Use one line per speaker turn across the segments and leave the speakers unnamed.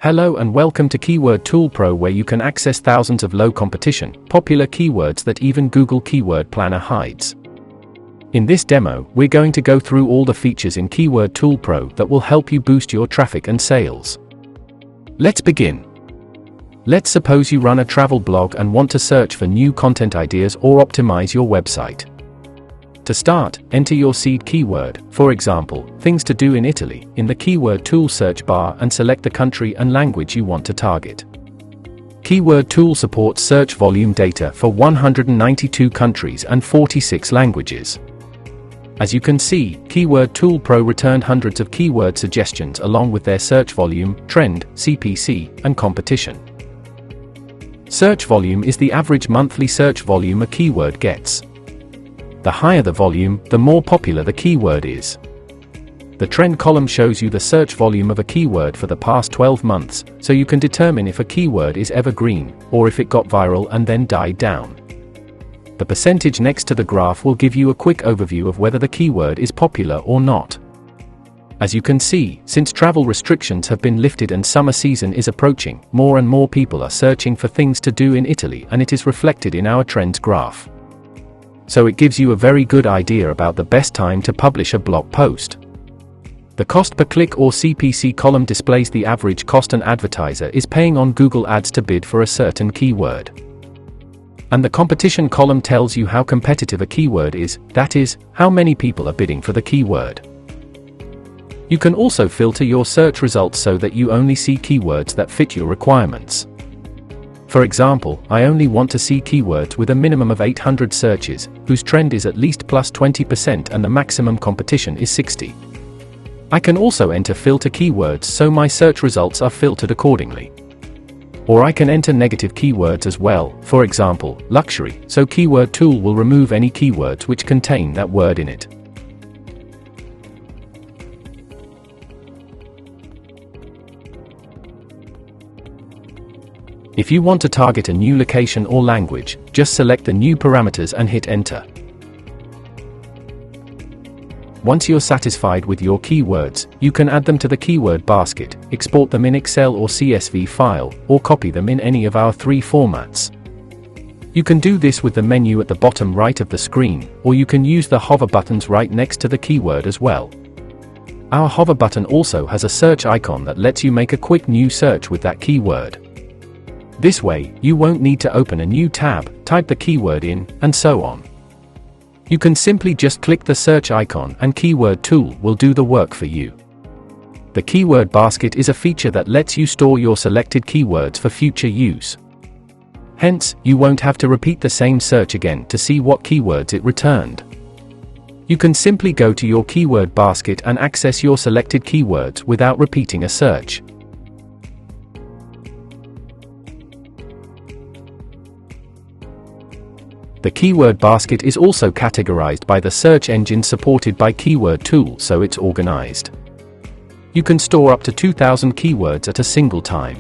Hello and welcome to Keyword Tool Pro, where you can access thousands of low competition, popular keywords that even Google Keyword Planner hides. In this demo, we're going to go through all the features in Keyword Tool Pro that will help you boost your traffic and sales. Let's begin. Let's suppose you run a travel blog and want to search for new content ideas or optimize your website. To start, enter your seed keyword, for example, things to do in Italy, in the Keyword Tool search bar and select the country and language you want to target. Keyword Tool supports search volume data for 192 countries and 46 languages. As you can see, Keyword Tool Pro returned hundreds of keyword suggestions along with their search volume, trend, CPC, and competition. Search volume is the average monthly search volume a keyword gets. The higher the volume, the more popular the keyword is. The trend column shows you the search volume of a keyword for the past 12 months, so you can determine if a keyword is evergreen, or if it got viral and then died down. The percentage next to the graph will give you a quick overview of whether the keyword is popular or not. As you can see, since travel restrictions have been lifted and summer season is approaching, more and more people are searching for things to do in Italy, and it is reflected in our trends graph. So it gives you a very good idea about the best time to publish a blog post. The cost per click or CPC column displays the average cost an advertiser is paying on Google Ads to bid for a certain keyword. And the competition column tells you how competitive a keyword is, that is, how many people are bidding for the keyword. You can also filter your search results so that you only see keywords that fit your requirements. For example, I only want to see keywords with a minimum of 800 searches, whose trend is at least plus 20% and the maximum competition is 60. I can also enter filter keywords so my search results are filtered accordingly. Or I can enter negative keywords as well, for example, luxury, so Keyword Tool will remove any keywords which contain that word in it. If you want to target a new location or language, just select the new parameters and hit enter. Once you're satisfied with your keywords, you can add them to the keyword basket, export them in Excel or CSV file, or copy them in any of our 3 formats. You can do this with the menu at the bottom right of the screen, or you can use the hover buttons right next to the keyword as well. Our hover button also has a search icon that lets you make a quick new search with that keyword. This way, you won't need to open a new tab, type the keyword in, and so on. You can simply just click the search icon and Keyword Tool will do the work for you. The keyword basket is a feature that lets you store your selected keywords for future use. Hence, you won't have to repeat the same search again to see what keywords it returned. You can simply go to your keyword basket and access your selected keywords without repeating a search. The keyword basket is also categorized by the search engine supported by Keyword Tool, so it's organized. You can store up to 2,000 keywords at a single time.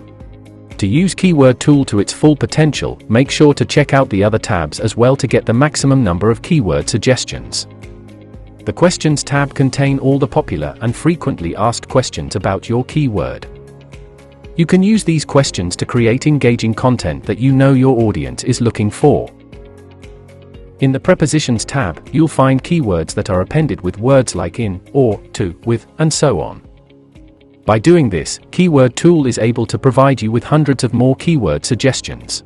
To use Keyword Tool to its full potential, make sure to check out the other tabs as well to get the maximum number of keyword suggestions. The Questions tab contain all the popular and frequently asked questions about your keyword. You can use these questions to create engaging content that you know your audience is looking for. In the Prepositions tab, you'll find keywords that are appended with words like in, or, to, with, and so on. By doing this, Keyword Tool is able to provide you with hundreds of more keyword suggestions.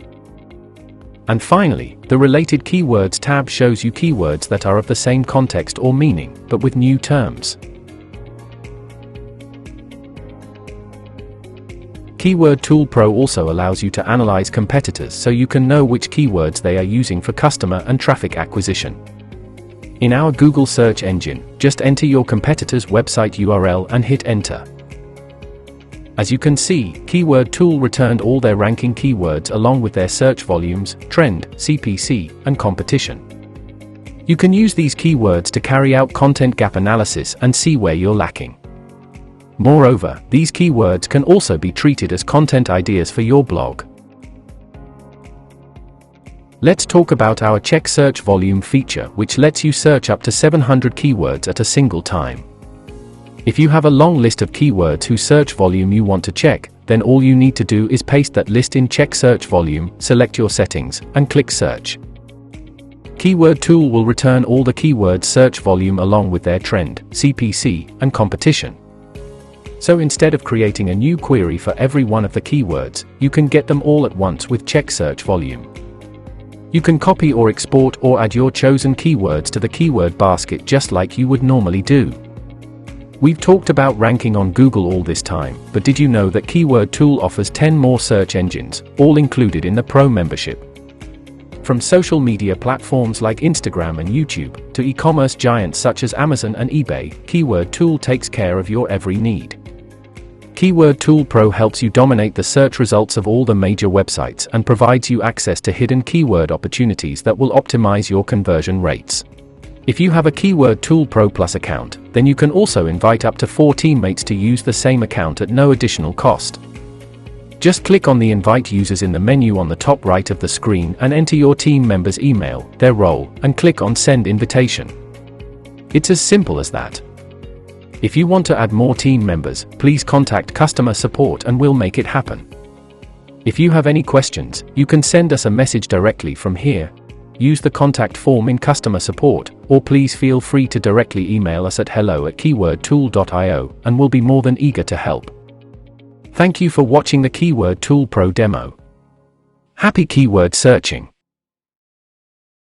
And finally, the Related Keywords tab shows you keywords that are of the same context or meaning, but with new terms. Keyword Tool Pro also allows you to analyze competitors so you can know which keywords they are using for customer and traffic acquisition. In our Google search engine, just enter your competitor's website URL and hit enter. As you can see, Keyword Tool returned all their ranking keywords along with their search volumes, trend, CPC, and competition. You can use these keywords to carry out content gap analysis and see where you're lacking. Moreover, these keywords can also be treated as content ideas for your blog. Let's talk about our Check Search Volume feature, which lets you search up to 700 keywords at a single time. If you have a long list of keywords whose search volume you want to check, then all you need to do is paste that list in check search volume, select your settings, and click search. Keyword tool will return all the keyword search volume along with their trend, CPC, and competition. So instead of creating a new query for every one of the keywords, you can get them all at once with check search volume. You can copy or export or add your chosen keywords to the keyword basket just like you would normally do. We've talked about ranking on Google all this time, but did you know that Keyword Tool offers 10 more search engines, all included in the Pro membership? From social media platforms like Instagram and YouTube, to e-commerce giants such as Amazon and eBay, Keyword Tool takes care of your every need. Keyword Tool Pro helps you dominate the search results of all the major websites and provides you access to hidden keyword opportunities that will optimize your conversion rates. If you have a Keyword Tool Pro Plus account, then you can also invite up to 4 teammates to use the same account at no additional cost. Just click on the Invite Users in the menu on the top right of the screen and enter your team member's email, their role, and click on Send Invitation. It's as simple as that. If you want to add more team members, please contact customer support and we'll make it happen. If you have any questions, you can send us a message directly from here. Use the contact form in customer support, or please feel free to directly email us at hello@keywordtool.io, and we'll be more than eager to help. Thank you for watching the Keyword Tool Pro demo. Happy keyword searching!